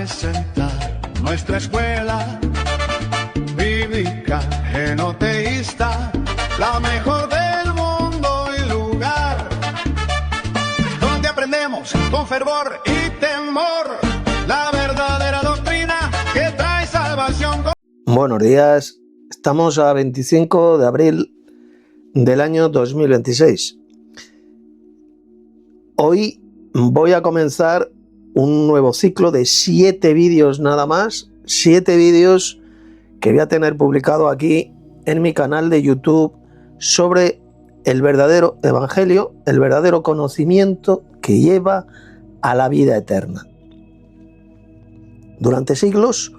presentar nuestra escuela bíblica genoteísta, la mejor del mundo y lugar, donde aprendemos con fervor y temor la verdadera doctrina que trae salvación. Buenos días, estamos a 25 de abril del año 2026. Hoy voy a comenzar un nuevo ciclo de 7 vídeos nada más, 7 vídeos que voy a tener publicado aquí en mi canal de YouTube sobre el verdadero evangelio, el verdadero conocimiento que lleva a la vida eterna. Durante siglos,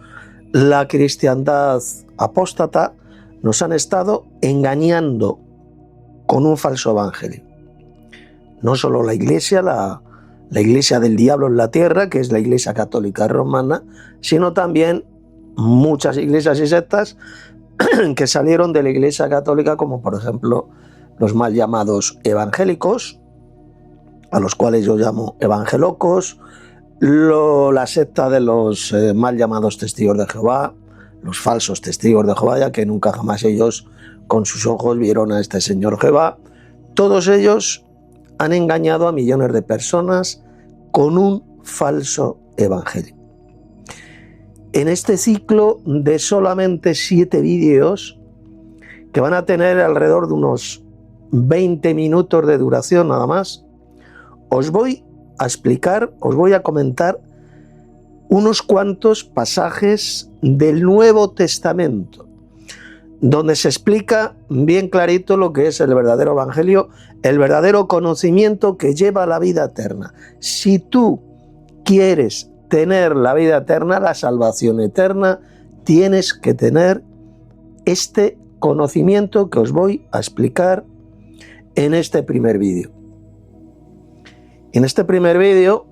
la cristiandad apóstata nos han estado engañando con un falso evangelio. No solo la iglesia, la iglesia del diablo en la tierra, que es la iglesia católica romana, sino también muchas iglesias y sectas que salieron de la iglesia católica, como por ejemplo los mal llamados evangélicos, a los cuales yo llamo evangelocos, la secta de los mal llamados testigos de Jehová, los falsos testigos de Jehová, ya que nunca jamás ellos con sus ojos vieron a este señor Jehová. Todos ellos han engañado a millones de personas con un falso evangelio. En este ciclo de solamente 7 vídeos, que van a tener alrededor de unos 20 minutos de duración nada más, os voy a explicar, os voy a comentar unos cuantos pasajes del Nuevo Testamento, donde se explica bien clarito lo que es el verdadero evangelio, el verdadero conocimiento que lleva a la vida eterna. Si tú quieres tener la vida eterna, la salvación eterna, tienes que tener este conocimiento que os voy a explicar en este primer vídeo. En este primer vídeo,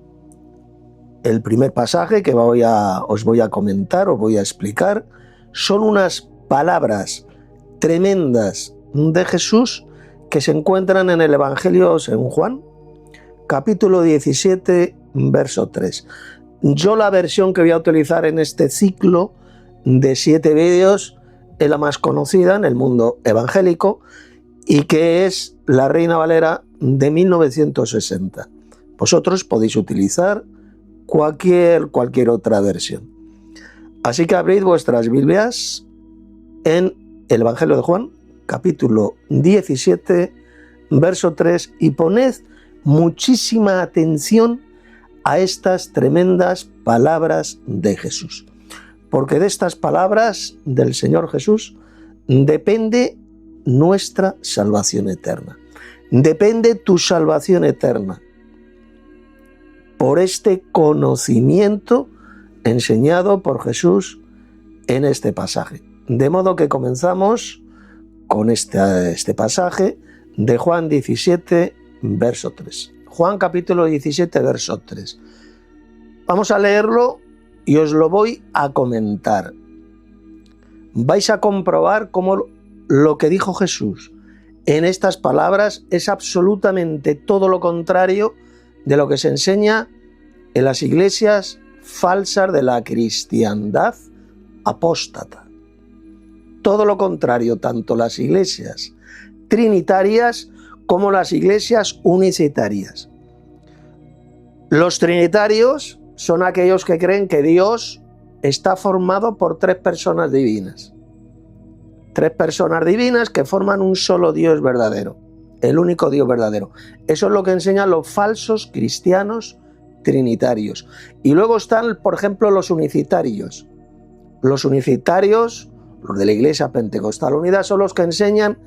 el primer pasaje que os voy a comentar, os voy a explicar, son unas palabras tremendas de Jesús que se encuentran en el Evangelio según Juan, capítulo 17, verso 3. Yo la versión que voy a utilizar en este ciclo de 7 vídeos es la más conocida en el mundo evangélico y que es la Reina Valera de 1960. Vosotros podéis utilizar cualquier otra versión. Así que abrid vuestras Biblias en el Evangelio de Juan, capítulo 17, verso 3, y poned muchísima atención a estas tremendas palabras de Jesús. Porque de estas palabras del Señor Jesús depende nuestra salvación eterna. Depende tu salvación eterna por este conocimiento enseñado por Jesús en este pasaje. De modo que comenzamos con este pasaje de Juan 17, verso 3. Juan capítulo 17, verso 3. Vamos a leerlo y os lo voy a comentar. Vais a comprobar cómo lo que dijo Jesús en estas palabras es absolutamente todo lo contrario de lo que se enseña en las iglesias falsas de la cristiandad apóstata. Todo lo contrario, tanto las iglesias trinitarias como las iglesias unicitarias. Los trinitarios son aquellos que creen que Dios está formado por 3 personas divinas. 3 personas divinas que forman un solo Dios verdadero, el único Dios verdadero. Eso es lo que enseñan los falsos cristianos trinitarios. Y luego están, por ejemplo, los unicitarios. Los unicitarios, los de la Iglesia Pentecostal Unida, son los que enseñan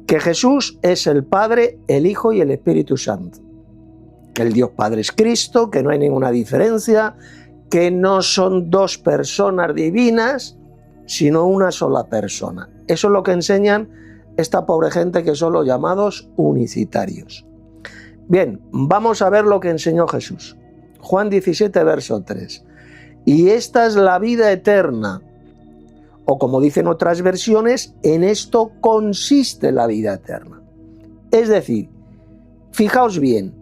que Jesús es el Padre, el Hijo y el Espíritu Santo. Que el Dios Padre es Cristo, que no hay ninguna diferencia, que no son 2 personas divinas, sino una sola persona. Eso es lo que enseñan esta pobre gente que son los llamados unicitarios. Bien, vamos a ver lo que enseñó Jesús. Juan 17, verso 3. Y esta es la vida eterna, o como dicen otras versiones, en esto consiste la vida eterna. Es decir, fijaos bien,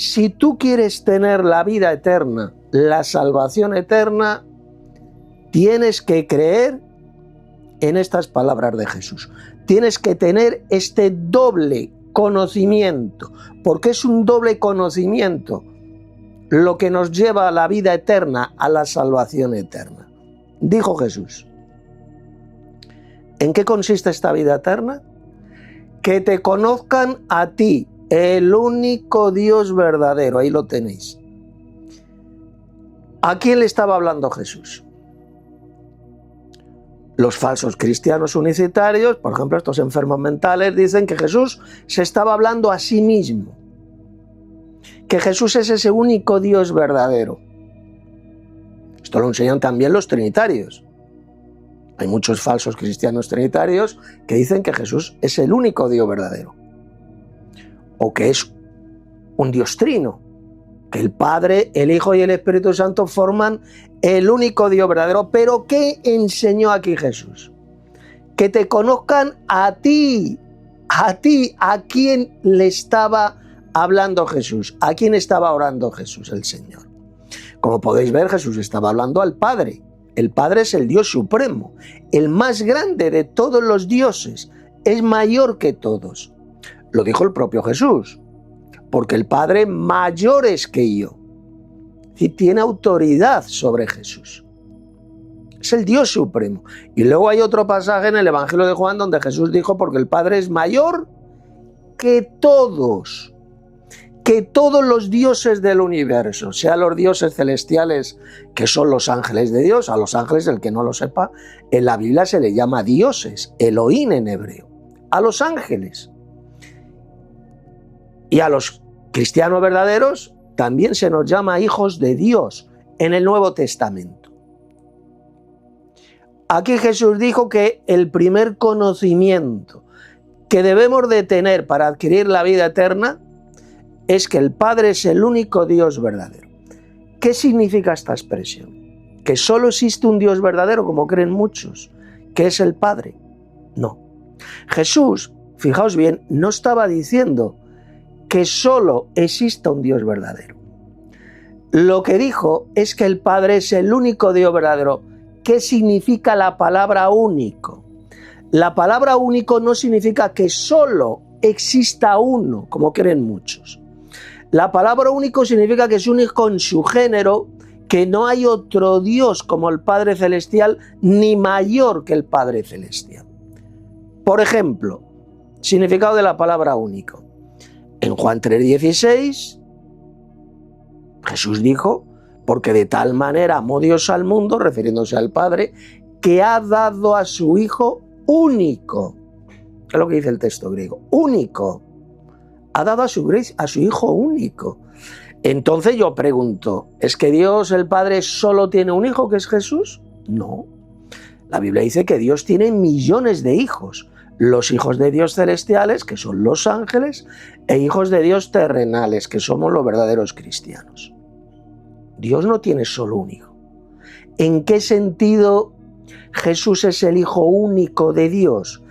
si tú quieres tener la vida eterna, la salvación eterna, tienes que creer en estas palabras de Jesús. Tienes que tener este doble conocimiento, porque es un doble conocimiento lo que nos lleva a la vida eterna, a la salvación eterna. Dijo Jesús: ¿en qué consiste esta vida eterna? Que te conozcan a ti, el único Dios verdadero. Ahí lo tenéis. ¿A quién le estaba hablando Jesús? Los falsos cristianos unicitarios, por ejemplo, estos enfermos mentales, dicen que Jesús se estaba hablando a sí mismo, que Jesús es ese único Dios verdadero. Esto lo enseñan también los trinitarios. Hay muchos falsos cristianos trinitarios que dicen que Jesús es el único Dios verdadero, o que es un Dios trino, que el Padre, el Hijo y el Espíritu Santo forman el único Dios verdadero. Pero ¿qué enseñó aquí Jesús? Que te conozcan a ti, a quién le estaba hablando Jesús, a quién estaba orando Jesús, el Señor. Como podéis ver, Jesús estaba hablando al Padre. El Padre es el Dios supremo, el más grande de todos los dioses, es mayor que todos. Lo dijo el propio Jesús, porque el Padre mayor es que yo. Y tiene autoridad sobre Jesús. Es el Dios supremo. Y luego hay otro pasaje en el Evangelio de Juan donde Jesús dijo: porque el Padre es mayor que todos los dioses del universo, sean los dioses celestiales, que son los ángeles de Dios. A los ángeles, el que no lo sepa, en la Biblia se le llama dioses, Elohim en hebreo, a los ángeles. Y a los cristianos verdaderos también se nos llama hijos de Dios en el Nuevo Testamento. Aquí Jesús dijo que el primer conocimiento que debemos de tener para adquirir la vida eterna es que el Padre es el único Dios verdadero. ¿Qué significa esta expresión? ¿Que solo existe un Dios verdadero, como creen muchos, que es el Padre? No. Jesús, fijaos bien, no estaba diciendo que solo exista un Dios verdadero. Lo que dijo es que el Padre es el único Dios verdadero. ¿Qué significa la palabra único? La palabra único no significa que solo exista uno, como creen muchos. La palabra único significa que es único en su género, que no hay otro Dios como el Padre Celestial, ni mayor que el Padre Celestial. Por ejemplo, significado de la palabra único. En Juan 3:16, Jesús dijo: porque de tal manera amó Dios al mundo, refiriéndose al Padre, que ha dado a su Hijo único. Es lo que dice el texto griego, único. Ha dado a su Hijo único. Entonces yo pregunto, ¿es que Dios el Padre solo tiene un hijo, que es Jesús? No. La Biblia dice que Dios tiene millones de hijos. Los hijos de Dios celestiales, que son los ángeles, e hijos de Dios terrenales, que somos los verdaderos cristianos. Dios no tiene solo un hijo. ¿En qué sentido Jesús es el Hijo único de Dios?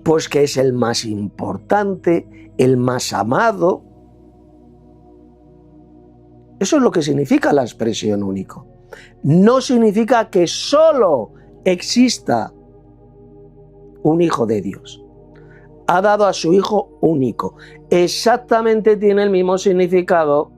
Pues que es el más importante, el más amado. Eso es lo que significa la expresión único. No significa que solo exista un Hijo de Dios. Ha dado a su Hijo único. Exactamente tiene el mismo significado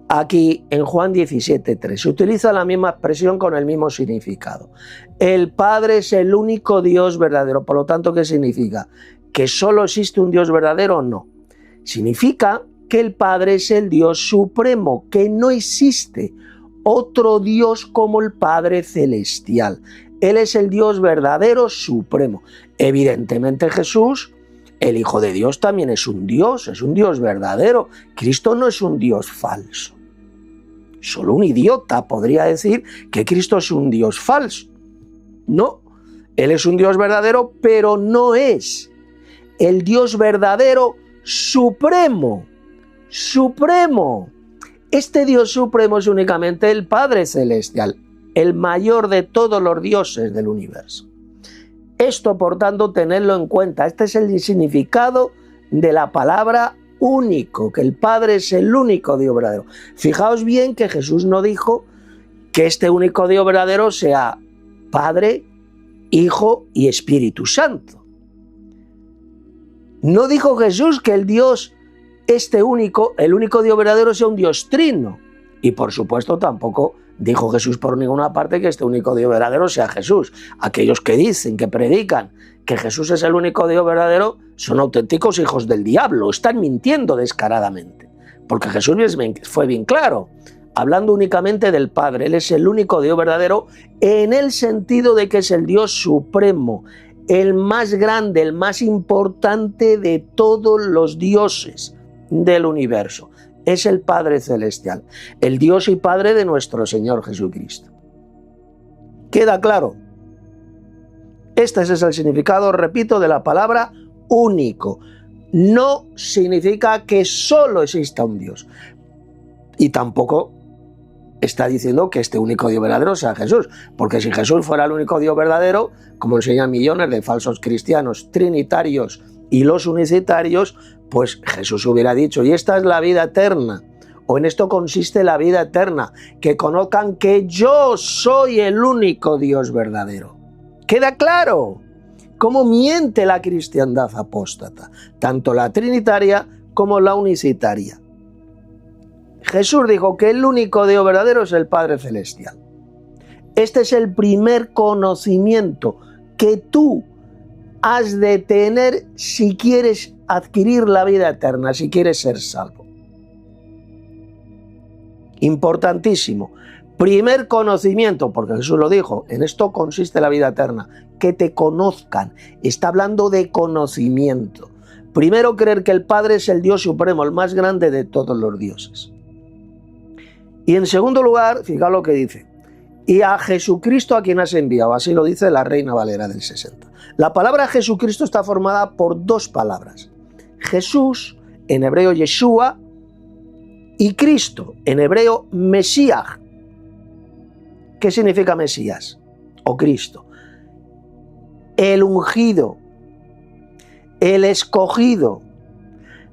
aquí en Juan 17:3. Se utiliza la misma expresión con el mismo significado. El Padre es el único Dios verdadero. Por lo tanto, ¿qué significa? ¿Que solo existe un Dios verdadero? No. Significa que el Padre es el Dios supremo, que no existe otro Dios como el Padre Celestial. Él es el Dios verdadero supremo. Evidentemente Jesús, el Hijo de Dios, también es un Dios verdadero. Cristo no es un Dios falso. Solo un idiota podría decir que Cristo es un Dios falso. No, Él es un Dios verdadero, pero no es el Dios verdadero supremo. Supremo. Este Dios supremo es únicamente el Padre Celestial, el mayor de todos los dioses del universo. Esto, por tanto, tenedlo en cuenta. Este es el significado de la palabra único, que el Padre es el único Dios verdadero. Fijaos bien que Jesús no dijo que este único Dios verdadero sea Padre, Hijo y Espíritu Santo. No dijo Jesús que el Dios el único Dios verdadero sea un Dios trino. Y por supuesto tampoco dijo Jesús por ninguna parte que este único Dios verdadero sea Jesús. Aquellos que dicen, que predican que Jesús es el único Dios verdadero son auténticos hijos del diablo, están mintiendo descaradamente. Porque Jesús fue bien claro, hablando únicamente del Padre. Él es el único Dios verdadero en el sentido de que es el Dios supremo, el más grande, el más importante de todos los dioses del universo. Es el Padre Celestial, el Dios y Padre de nuestro Señor Jesucristo. ¿Queda claro? Este es el significado, repito, de la palabra único. No significa que solo exista un Dios. Y tampoco está diciendo que este único Dios verdadero sea Jesús. Porque si Jesús fuera el único Dios verdadero, como enseñan millones de falsos cristianos trinitarios y los unicitarios, pues Jesús hubiera dicho, y esta es la vida eterna, o en esto consiste la vida eterna, que conozcan que yo soy el único Dios verdadero. ¿Queda claro? ¿Cómo miente la cristiandad apóstata? Tanto la trinitaria como la unicitaria. Jesús dijo que el único Dios verdadero es el Padre Celestial. Este es el primer conocimiento que tú has de tener si quieres adquirir la vida eterna, si quieres ser salvo. Importantísimo. Primer conocimiento, porque Jesús lo dijo, en esto consiste la vida eterna, que te conozcan. Está hablando de conocimiento. Primero, creer que el Padre es el Dios supremo, el más grande de todos los dioses. Y en segundo lugar, fijaos lo que dice, y a Jesucristo a quien has enviado, así lo dice la Reina Valera del 60. La palabra Jesucristo está formada por dos palabras. Jesús, en hebreo Yeshua, y Cristo, en hebreo Mesías. ¿Qué significa Mesías o Cristo? El ungido, el escogido.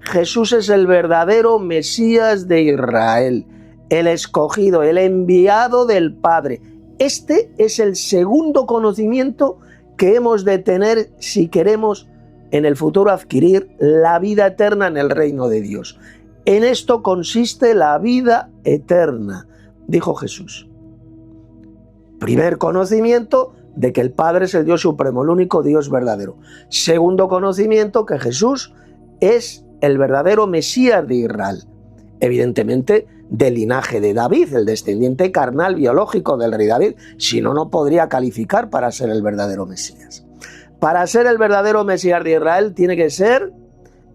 Jesús es el verdadero Mesías de Israel, el escogido, el enviado del Padre. Este es el segundo conocimiento que hemos de tener si queremos en el futuro adquirir la vida eterna en el reino de Dios. En esto consiste la vida eterna, dijo Jesús. Primer conocimiento de que el Padre es el Dios supremo, el único Dios verdadero. Segundo conocimiento que Jesús es el verdadero Mesías de Israel. Evidentemente del linaje de David, el descendiente carnal biológico del rey David. Si no, no podría calificar para ser el verdadero Mesías. Para ser el verdadero Mesías de Israel tiene que ser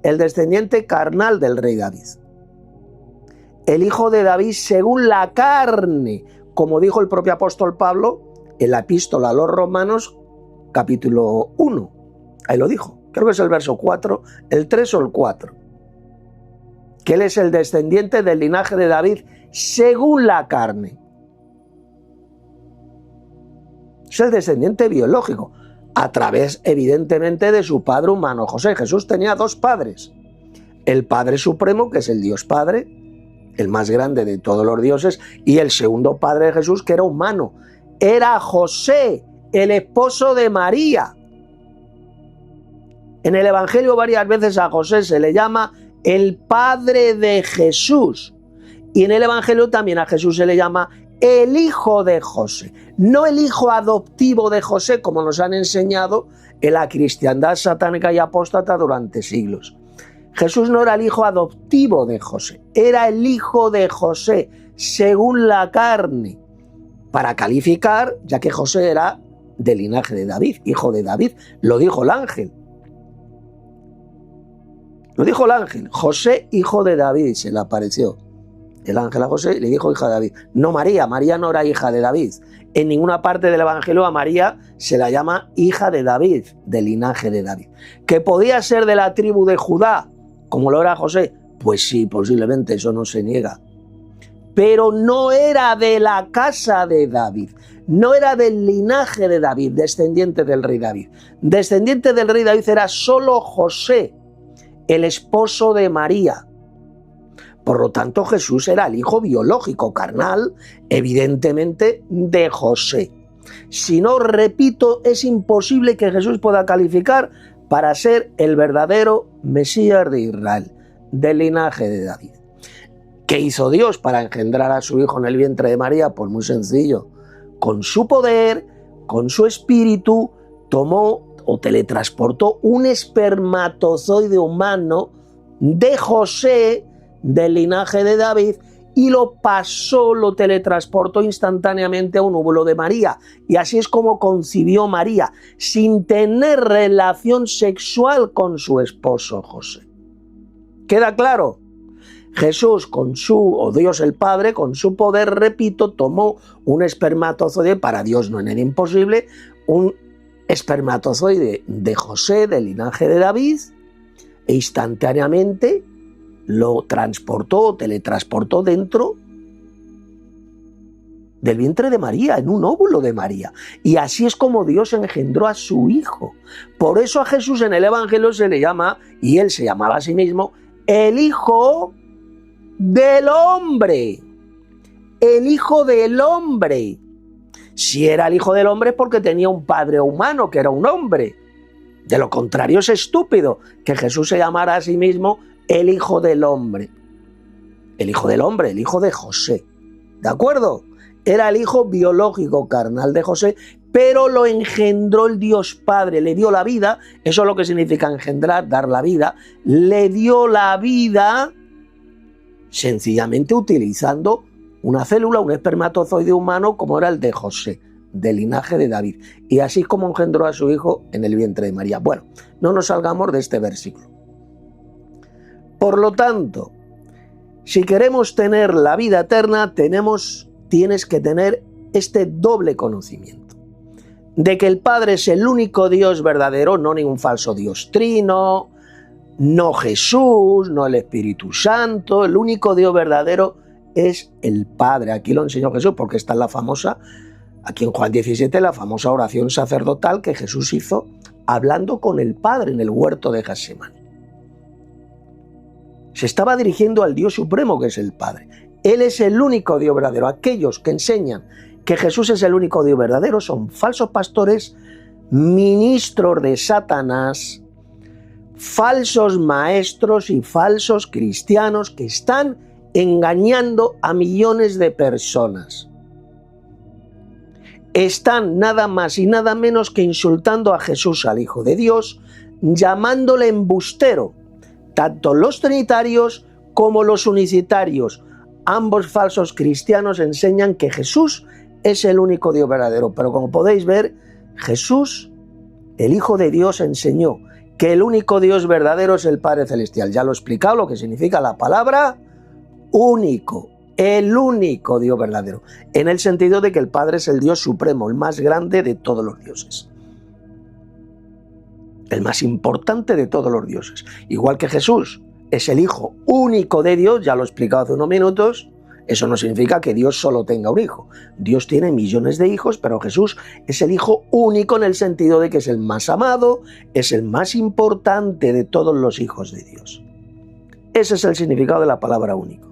el descendiente carnal del rey David. El hijo de David según la carne, como dijo el propio apóstol Pablo en la epístola a los Romanos, capítulo 1. Ahí lo dijo. Creo que es el verso 4, el 3 o el 4. Que él es el descendiente del linaje de David según la carne. Es el descendiente biológico, a través evidentemente de su padre humano, José. Jesús tenía dos padres. El Padre Supremo, que es el Dios Padre, el más grande de todos los dioses, y el segundo padre de Jesús, que era humano. Era José, el esposo de María. En el Evangelio varias veces a José se le llama el padre de Jesús. Y en el Evangelio también a Jesús se le llama el hijo de José. No el hijo adoptivo de José, como nos han enseñado en la cristiandad satánica y apóstata durante siglos. Jesús no era el hijo adoptivo de José, era el hijo de José, según la carne, para calificar, ya que José era del linaje de David, hijo de David. Lo dijo el ángel. Lo dijo el ángel. José, hijo de David, se le apareció el ángel a José y le dijo hija de David. No María, María no era hija de David. En ninguna parte del Evangelio a María se la llama hija de David, del linaje de David. ¿Que podía ser de la tribu de Judá, como lo era José? Pues sí, posiblemente, eso no se niega. Pero no era de la casa de David, no era del linaje de David, descendiente del rey David. Descendiente del rey David era solo José, el esposo de María. Por lo tanto, Jesús era el hijo biológico, carnal, evidentemente, de José. Si no, repito, es imposible que Jesús pueda calificar para ser el verdadero Mesías de Israel, del linaje de David. ¿Qué hizo Dios para engendrar a su hijo en el vientre de María? Pues muy sencillo. Con su poder, con su espíritu, tomó o teletransportó un espermatozoide humano de José, del linaje de David, y lo teletransportó instantáneamente a un óvulo de María. Y así es como concibió María, sin tener relación sexual con su esposo José. ¿Queda claro? Jesús o Dios el Padre, con su poder, repito, tomó un espermatozoide, para Dios no era imposible, un espermatozoide de José, del linaje de David, e instantáneamente lo teletransportó dentro del vientre de María, en un óvulo de María. Y así es como Dios engendró a su Hijo. Por eso a Jesús en el Evangelio se le llama, y él se llamaba a sí mismo, el Hijo del Hombre. El Hijo del Hombre. Si era el Hijo del Hombre es porque tenía un padre humano, que era un hombre. De lo contrario es estúpido que Jesús se llamara a sí mismo el Hijo del Hombre. El Hijo del Hombre, el Hijo de José. ¿De acuerdo? Era el hijo biológico carnal de José, pero lo engendró el Dios Padre, le dio la vida. Eso es lo que significa engendrar, dar la vida. Le dio la vida sencillamente utilizando una célula, un espermatozoide humano como era el de José, del linaje de David. Y así es como engendró a su hijo en el vientre de María. Bueno, no nos salgamos de este versículo. Por lo tanto, si queremos tener la vida eterna, tienes que tener este doble conocimiento. De que el Padre es el único Dios verdadero, no ningún falso Dios trino, no Jesús, no el Espíritu Santo. El único Dios verdadero es el Padre. Aquí lo enseñó Jesús, porque está en aquí en Juan 17, la famosa oración sacerdotal que Jesús hizo hablando con el Padre en el huerto de Getsemaní. Se estaba dirigiendo al Dios supremo, que es el Padre. Él es el único Dios verdadero. Aquellos que enseñan que Jesús es el único Dios verdadero son falsos pastores, ministros de Satanás, falsos maestros y falsos cristianos que están engañando a millones de personas. Están nada más y nada menos que insultando a Jesús, al Hijo de Dios, llamándole embustero. Tanto los trinitarios como los unicitarios, ambos falsos cristianos, enseñan que Jesús es el único Dios verdadero. Pero como podéis ver, Jesús, el Hijo de Dios, enseñó que el único Dios verdadero es el Padre Celestial. Ya lo he explicado lo que significa la palabra único, el único Dios verdadero, en el sentido de que el Padre es el Dios supremo, el más grande de todos los dioses. El más importante de todos los dioses. Igual que Jesús es el Hijo único de Dios, ya lo he explicado hace unos minutos, eso no significa que Dios solo tenga un hijo. Dios tiene millones de hijos, pero Jesús es el Hijo único en el sentido de que es el más amado, es el más importante de todos los hijos de Dios. Ese es el significado de la palabra único.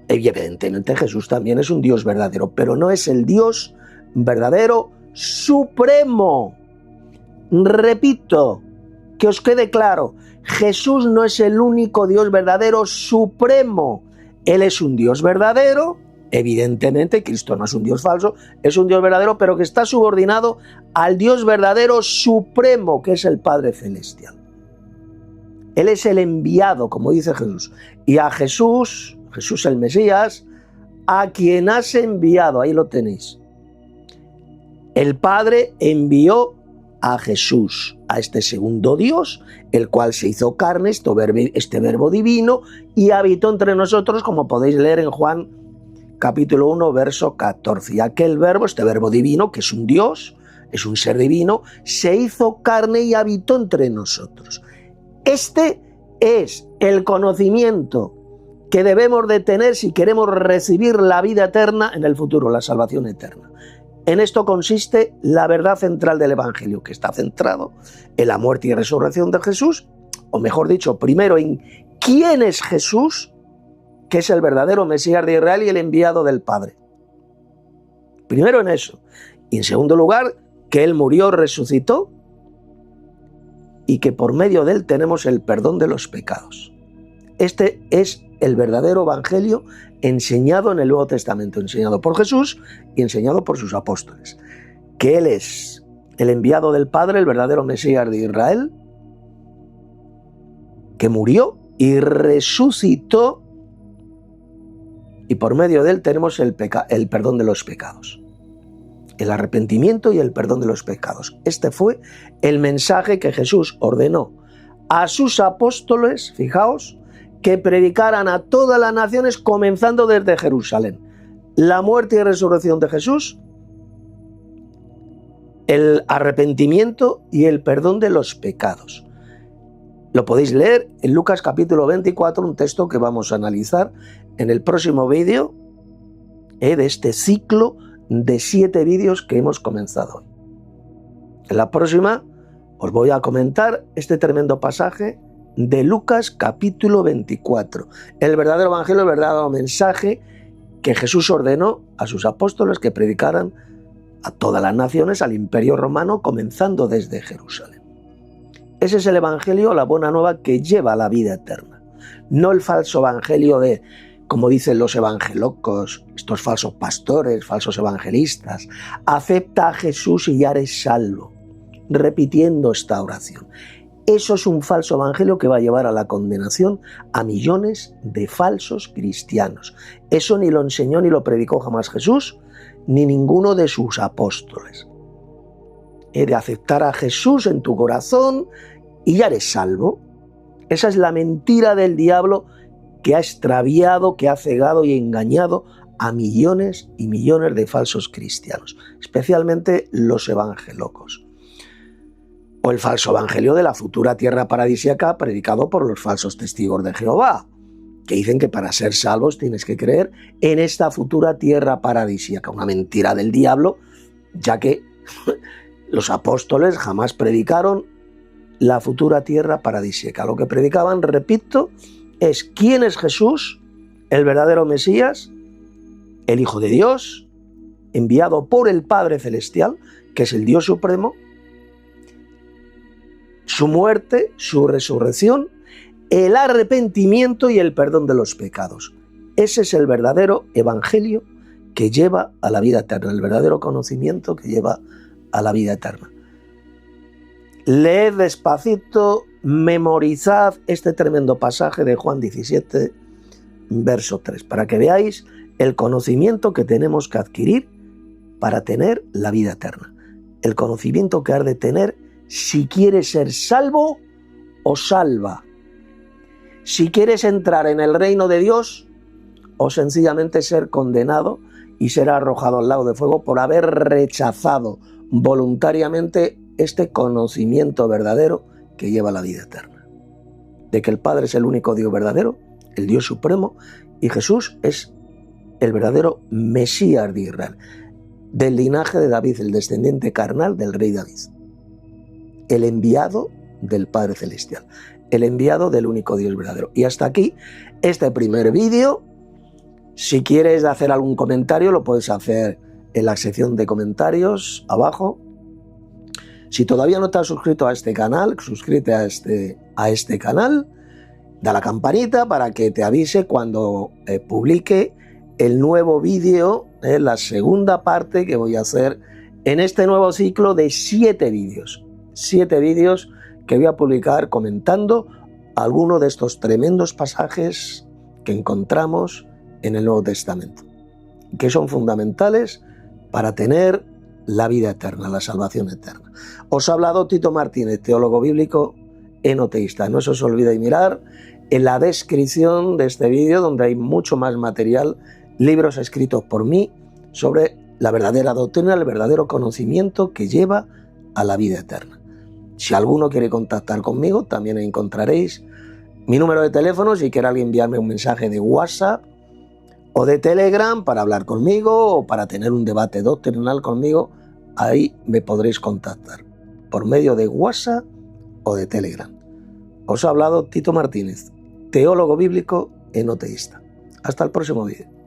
Evidentemente Jesús también es un Dios verdadero, pero no es el Dios verdadero supremo. Repito, que os quede claro, Jesús no es el único Dios verdadero supremo. Él es un Dios verdadero, evidentemente Cristo no es un Dios falso, es un Dios verdadero, pero que está subordinado al Dios verdadero supremo, que es el Padre Celestial. Él es el enviado, como dice Jesús. Y a Jesús el Mesías, a quien has enviado, ahí lo tenéis. El Padre envió a Jesús, a este segundo Dios, el cual se hizo carne, este verbo divino, y habitó entre nosotros, como podéis leer en Juan capítulo 1, verso 14. Y aquel verbo, este verbo divino, que es un Dios, es un ser divino, se hizo carne y habitó entre nosotros. Este es el conocimiento que debemos de tener si queremos recibir la vida eterna en el futuro, la salvación eterna. En esto consiste la verdad central del Evangelio, que está centrado en la muerte y resurrección de Jesús, o mejor dicho, primero en quién es Jesús, que es el verdadero Mesías de Israel y el enviado del Padre. Primero en eso. Y en segundo lugar, que Él murió, resucitó y que por medio de Él tenemos el perdón de los pecados. Este es el verdadero evangelio enseñado en el Nuevo Testamento, enseñado por Jesús y enseñado por sus apóstoles. Que Él es el enviado del Padre, el verdadero Mesías de Israel, que murió y resucitó y por medio de Él tenemos el perdón de los pecados. El arrepentimiento y el perdón de los pecados. Este fue el mensaje que Jesús ordenó a sus apóstoles, fijaos, que predicaran a todas las naciones comenzando desde Jerusalén. La muerte y resurrección de Jesús, el arrepentimiento y el perdón de los pecados. Lo podéis leer en Lucas capítulo 24, un texto que vamos a analizar en el próximo vídeo de este ciclo de 7 vídeos que hemos comenzado hoy. En la próxima os voy a comentar este tremendo pasaje de Lucas capítulo 24, el verdadero evangelio, el verdadero mensaje que Jesús ordenó a sus apóstoles que predicaran a todas las naciones, al Imperio Romano, comenzando desde Jerusalén. Ese es el evangelio, la buena nueva que lleva a la vida eterna, no el falso evangelio de, como dicen los evangelocos, estos falsos pastores, falsos evangelistas, acepta a Jesús y ya eres salvo, repitiendo esta oración. Eso es un falso evangelio que va a llevar a la condenación a millones de falsos cristianos. Eso ni lo enseñó ni lo predicó jamás Jesús, ni ninguno de sus apóstoles. De aceptar a Jesús en tu corazón y ya eres salvo. Esa es la mentira del diablo que ha extraviado, que ha cegado y engañado a millones y millones de falsos cristianos, especialmente los evangelocos. O el falso evangelio de la futura tierra paradisíaca predicado por los falsos testigos de Jehová, que dicen que para ser salvos tienes que creer en esta futura tierra paradisíaca. Una mentira del diablo, ya que los apóstoles jamás predicaron la futura tierra paradisíaca. Lo que predicaban, repito, es quién es Jesús, el verdadero Mesías, el Hijo de Dios, enviado por el Padre Celestial, que es el Dios Supremo, su muerte, su resurrección, el arrepentimiento y el perdón de los pecados. Ese es el verdadero evangelio que lleva a la vida eterna, el verdadero conocimiento que lleva a la vida eterna. Leed despacito, memorizad este tremendo pasaje de Juan 17, verso 3, para que veáis el conocimiento que tenemos que adquirir para tener la vida eterna. El conocimiento que has de tener si quieres ser salvo o salva. Si quieres entrar en el reino de Dios o sencillamente ser condenado y ser arrojado al lago de fuego por haber rechazado voluntariamente este conocimiento verdadero que lleva a la vida eterna. De que el Padre es el único Dios verdadero, el Dios supremo, y Jesús es el verdadero Mesías de Israel, del linaje de David, el descendiente carnal del rey David, el enviado del Padre Celestial, el enviado del único Dios verdadero. Y hasta aquí este primer vídeo. Si quieres hacer algún comentario, lo puedes hacer en la sección de comentarios abajo. Si todavía no te has suscrito a este canal, suscríbete a este canal, da la campanita para que te avise cuando publique el nuevo vídeo, la segunda parte que voy a hacer en este nuevo ciclo de 7 vídeos. 7 vídeos que voy a publicar comentando algunos de estos tremendos pasajes que encontramos en el Nuevo Testamento, que son fundamentales para tener la vida eterna, la salvación eterna. Os ha hablado Tito Martínez, teólogo bíblico enoteísta. No se os olvide mirar en la descripción de este vídeo, donde hay mucho más material, libros escritos por mí sobre la verdadera doctrina, el verdadero conocimiento que lleva a la vida eterna. Si alguno quiere contactar conmigo, también encontraréis mi número de teléfono si quiere alguien enviarme un mensaje de WhatsApp o de Telegram para hablar conmigo o para tener un debate doctrinal conmigo. Ahí me podréis contactar por medio de WhatsApp o de Telegram. Os ha hablado Tito Martínez, teólogo bíblico e no teísta. Hasta el próximo vídeo.